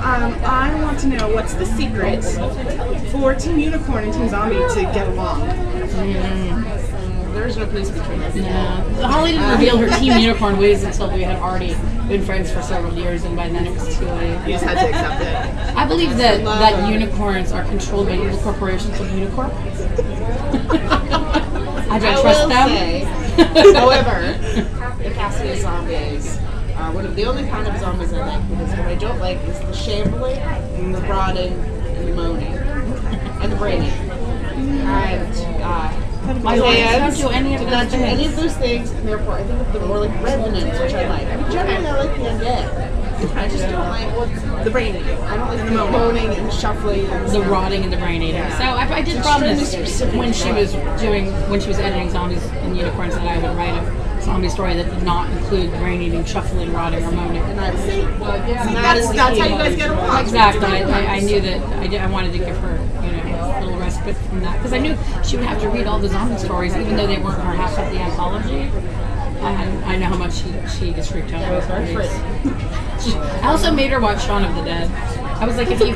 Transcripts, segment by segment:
I want to know what's the secret for Team Unicorn and Team Zombie to get along. There's no peace between us. No. Holly didn't reveal her Team Unicorn ways until we had already been friends for several years, and by then it was too late. You just had to accept it. I believe that unicorns are controlled by evil corporations like Unicorn. I don't trust them. Say, however, the Cassia zombies are one of the only kind of zombies I like, because what I don't like is the shambling, the rotting, and the moaning, and the braining. And My hands don't do any of did those not do things. any of those things, and therefore I think of the more like revenants, which I like. I mean, generally I like the undead. I just don't like The brain. I don't like the moaning and the shuffling and The rotting and the brain eating. Yeah. So I did promise when she was editing Zombies and Unicorns that I would write a zombie story that did not include brain eating, shuffling, rotting, or moaning. and I see. That's how you guys get along. Exactly. I knew that I wanted to give her, a little respite from that, because I knew she would have to read all the zombie stories, even though they weren't her half of the anthology. And I know how much she gets freaked out by stories. I also made her watch Shaun of the Dead. I was like, if you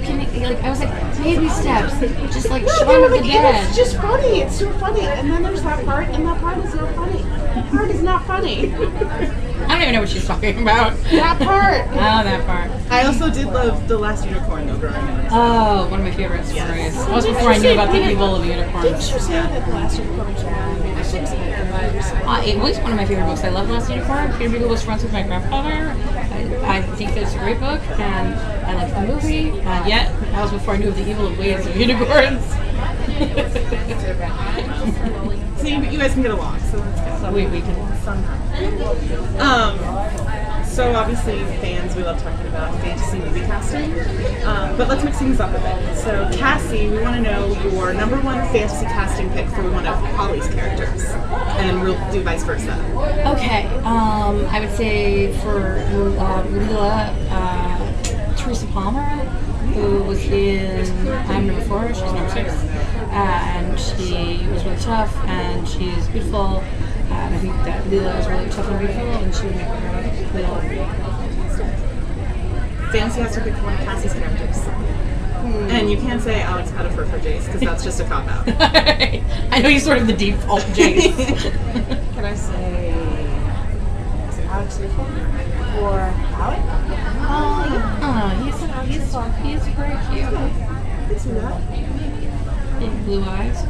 can, I was like, baby steps, just like Shaun of the Dead. It's just funny. It's so funny. And then there's that part, and that part is not funny. That part is not funny. I don't even know what she's talking about. That part. Oh, that part. I also did love The Last Unicorn, though, growing up. Oh, one of my favorite stories. That was before I knew about the evil of unicorns. Didn't you say that The Last Unicorn was It was one of my favorite books. I love Last Unicorn. Peter Beagle was friends with my grandfather. I think that it's a great book, and I like the movie. And yet, that was before I knew of the evil ways of unicorns. So you guys can get along, so that's good. So we can. So obviously fans, we love talking about fantasy movie casting, but let's mix things up a bit. So Cassie, we want to know your number one fantasy casting pick for one of Holly's characters, and then we'll do vice versa. Okay, I would say for Leela, Teresa Palmer, who was in I'm number 4, she's number 6, and she was really tough, and she's beautiful. And I think that Leela is really tough and beautiful, and she would make her Leela. Fancy has to pick one of Cassie's characters. And you can't say Alex Pettifer for Jace, because that's just a cop-out. I know he's sort of the default Jace. Can I say Alex Pettifer or Alec? He's very cute. I can see that. Big blue eyes.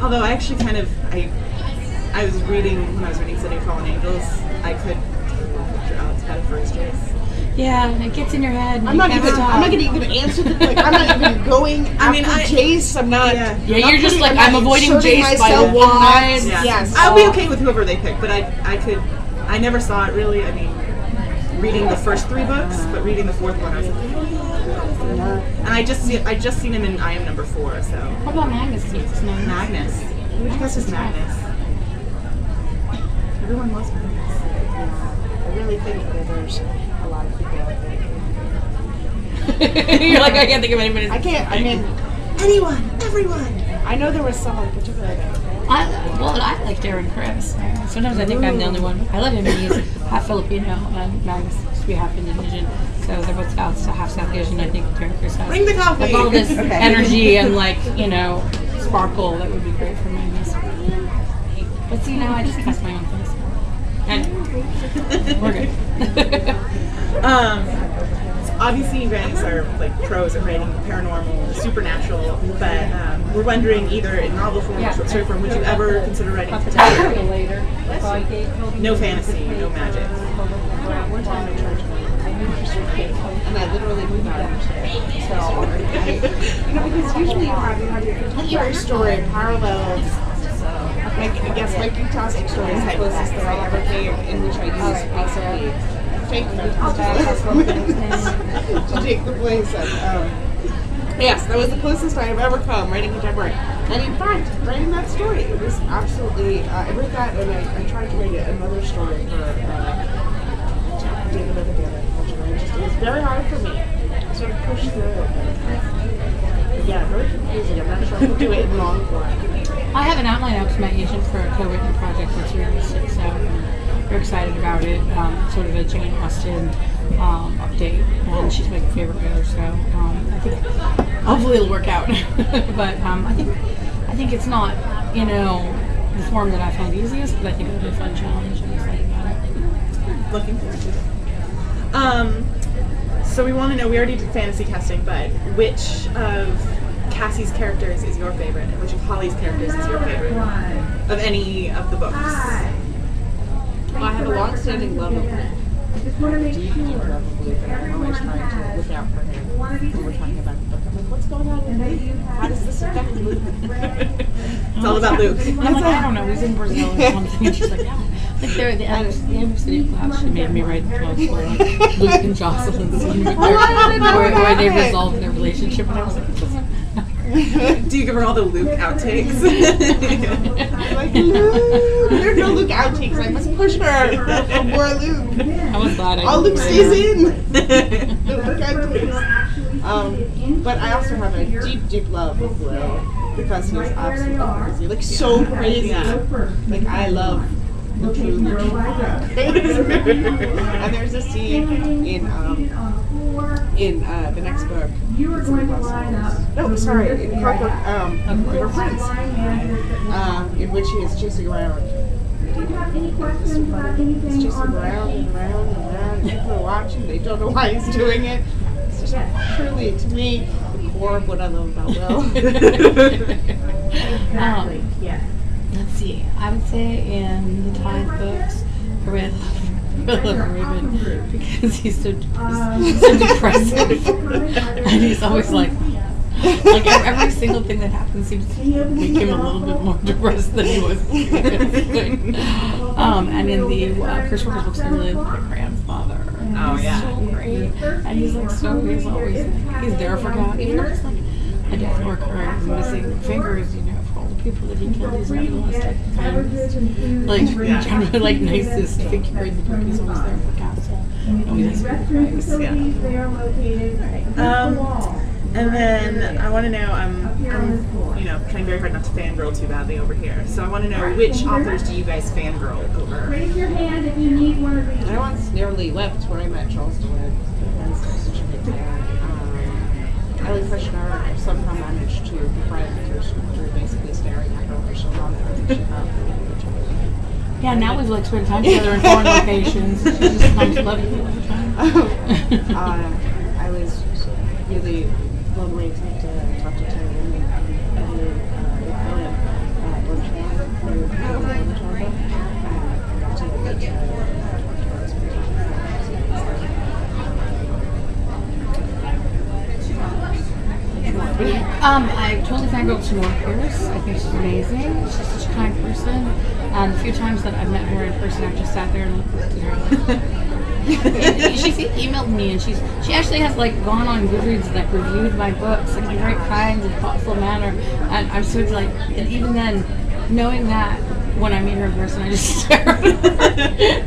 Although I actually I was reading, when I was reading City of Fallen Angels, I could picture Alex Pettifer as Jace. Yeah, it gets in your head. I'm not going to even answer the, I'm not even going after Jace. I'm not. Yeah, you're just like, I'm avoiding inserting Jace by myself wide. Yeah. Yes. I'll be okay with whoever they pick, but I never saw it really. I mean, reading the first 3 books, but reading the 4th one, I was like, and I just seen him in I Am Number 4, so. How about Magnus? Magnus. Who would you guess is Magnus? Everyone loves Magnus. I really think that there's a lot of people out there. You're like, I can't think of anybody. I can't. I mean, Everyone. I know there was someone particularly. I like Darren Chris. Sometimes I think I'm the only one. I love him. He's half Filipino, and Magnus used to be half Indonesian. So they're both South, so half South Asian. I think Darren Chris has Bring the coffee. like all this energy and sparkle that would be great for Magnus. But see, now I just cast my own things. And we're good. So obviously you guys are like pros at writing paranormal, supernatural, but we're wondering either in novel form or short story form, would you ever consider writing later? No fantasy, no magic. One time I tried to write, and I literally could not understand. So, because usually you have your contemporary story parallels. I guess my fantastic story is the closest that I ever came, in which I used basically fake to take the place of. Yes, that was the closest I have ever come writing contemporary. And in fact, writing that story, it was absolutely. I read that, and I tried to write another story for David of the Dead. It was very hard for me. I sort of pushed through it. Yeah, very confusing. I'm not sure I could do it in long form. I have an outline out to my agent for a co-written project that's realistic, so very excited about it. Sort of a Jane Austen update, and she's my favorite writer, so I think hopefully it'll work out. But I think it's not, you know, the form that I found easiest, but I think it'll be a fun challenge. I'm excited about it. Looking forward to it. So we want to know, we already did fantasy casting, but which of Cassie's characters is your favorite, and which of Holly's characters is your favorite of any of the books? Well, I have a long-standing love of Luke. Deep love of Luke, and I'm always trying to look out for him when we're talking about the book. I'm like, what's going on with Luke? How does this affect Luke? It's all about Luke. And I'm like, I don't know, he's in Brazil or something. And she's like, yeah. Like they're the end of City of Clouds, she made me write notes for like Luke and Jocelyn scene where they resolve their relationship, and I was like, it doesn't. Do you give her all the Luke outtakes? Like, Luke! There are no Luke outtakes. I must push her for more Luke. I was glad I All didn't Luke write stays it. in. The Luke outtakes. But I also have a deep, deep love of Will because he's absolutely crazy. Like, so crazy. Like, I love the true Luke. And there's a scene in the next book. No, sorry, in River Prince, in which he is chasing around. He's chasing around and around and around. People are watching. They don't know why he's doing it. It's just truly, to me, the core of what I love about Will. Let's see. I would say in the Tide books, I read Raven because he's so depressive, and he's always like every single thing that happens seems to make him a little bit more depressed than he was. And in the Chris Workers books, I really love my grandfather. Oh, He's yeah. so great, and he's like he's always there for God, even though it's like a death worker and he's missing fingers, you know, for all the people that he killed. He's nevertheless like kindest, like generally like nicest figure in the book. He's always there for Castle. Always has good advice. And then I want to know, I'm you know, trying very hard not to fangirl too badly over here. So I want to know, which authors do you guys fangirl over? Raise your hand if you need one of these. I once nearly wept when I met Charles DeWitt. That's such a big fan. Eileen Kushner somehow managed to befriend Kirsten through basically staring at her for so long that I think she found her. Yeah, now we've like spent time together in foreign locations. She just comes loving me all the time. I was really blown away to talk to Terry and William I totally fangirled Sonora Pierce. I think she's amazing. She's such a kind person. And the few times that I've met her in person, I've just sat there and looked at her. She's emailed me, and she actually has like gone on Goodreads and like reviewed my books like in a very kind and thoughtful manner. And I'm so like, and even then, knowing that when I meet her in person, I just stare at her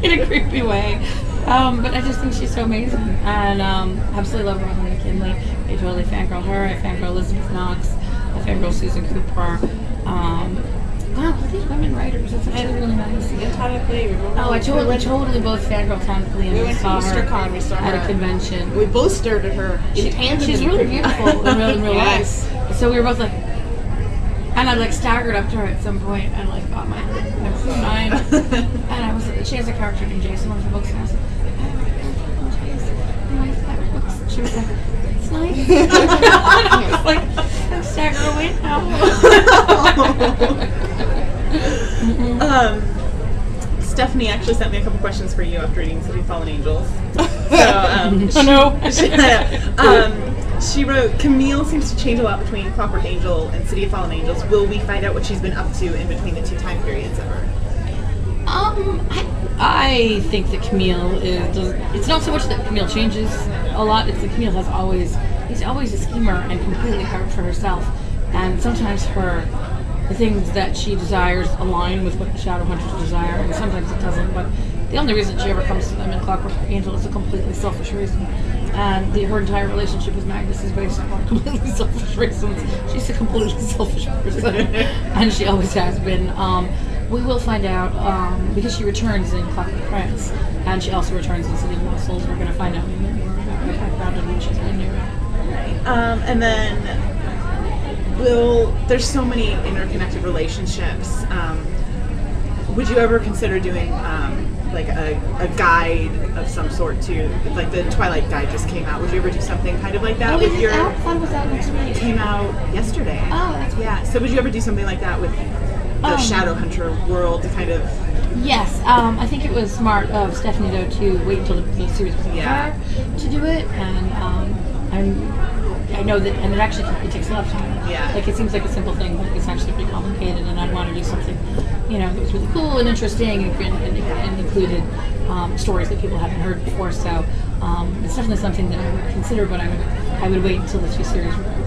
in a creepy way. But I just think she's so amazing, and absolutely love Robin McKinley. I totally fangirl her. I fangirl Elizabeth Knox. I fangirl Susan Cooper. Wow, all these women writers. It's actually really nice. Tanya Clare. Oh, I totally both fangirl Tanya Clare. We went to her EasterCon. We saw her at a convention. We both stared at her. She's really beautiful in real Yes. life. So we were both like, and I like staggered up to her at some point and like got my sign. And I was, she has a character named Jason on her books, and I was like, she was like, it's nice. And I was like, I'm stagger away now. Stephanie actually sent me a couple questions for you after reading City of Fallen Angels. So, she wrote, Camille seems to change a lot between Clockwork Angel and City of Fallen Angels. Will we find out what she's been up to in between the two time periods ever? I think that Camille it's not so much that Camille changes a lot, it's that Camille is always a schemer and completely out for herself. And sometimes the things that she desires align with what the Shadowhunters desire, and sometimes it doesn't. But the only reason she ever comes to them in Clockwork Angel is a completely selfish reason. And her entire relationship with Magnus is based upon completely selfish reasons. She's a completely selfish person, and she always has been. We will find out because she returns in Clockwork Prince, and she also returns in City of Lost Souls. We're going to find out more about her background and what she's been doing. And then, there's so many interconnected relationships. Would you ever consider doing like a guide of some sort to, like the Twilight guide just came out? Would you ever do something kind of like that with your? I thought it was out next week. It came out yesterday. Oh, that's yeah. So would you ever do something like that with the Shadowhunter world to kind of? Yes, I think it was smart of Stephanie though to wait until the series was over to do it, and I know that, and it takes a lot of time. Yeah. Like it seems like a simple thing, but it's actually pretty complicated, and I'd want to do something, that was really cool and interesting, and included stories that people haven't heard before. So it's definitely something that I would consider, but I would wait until the two series were over.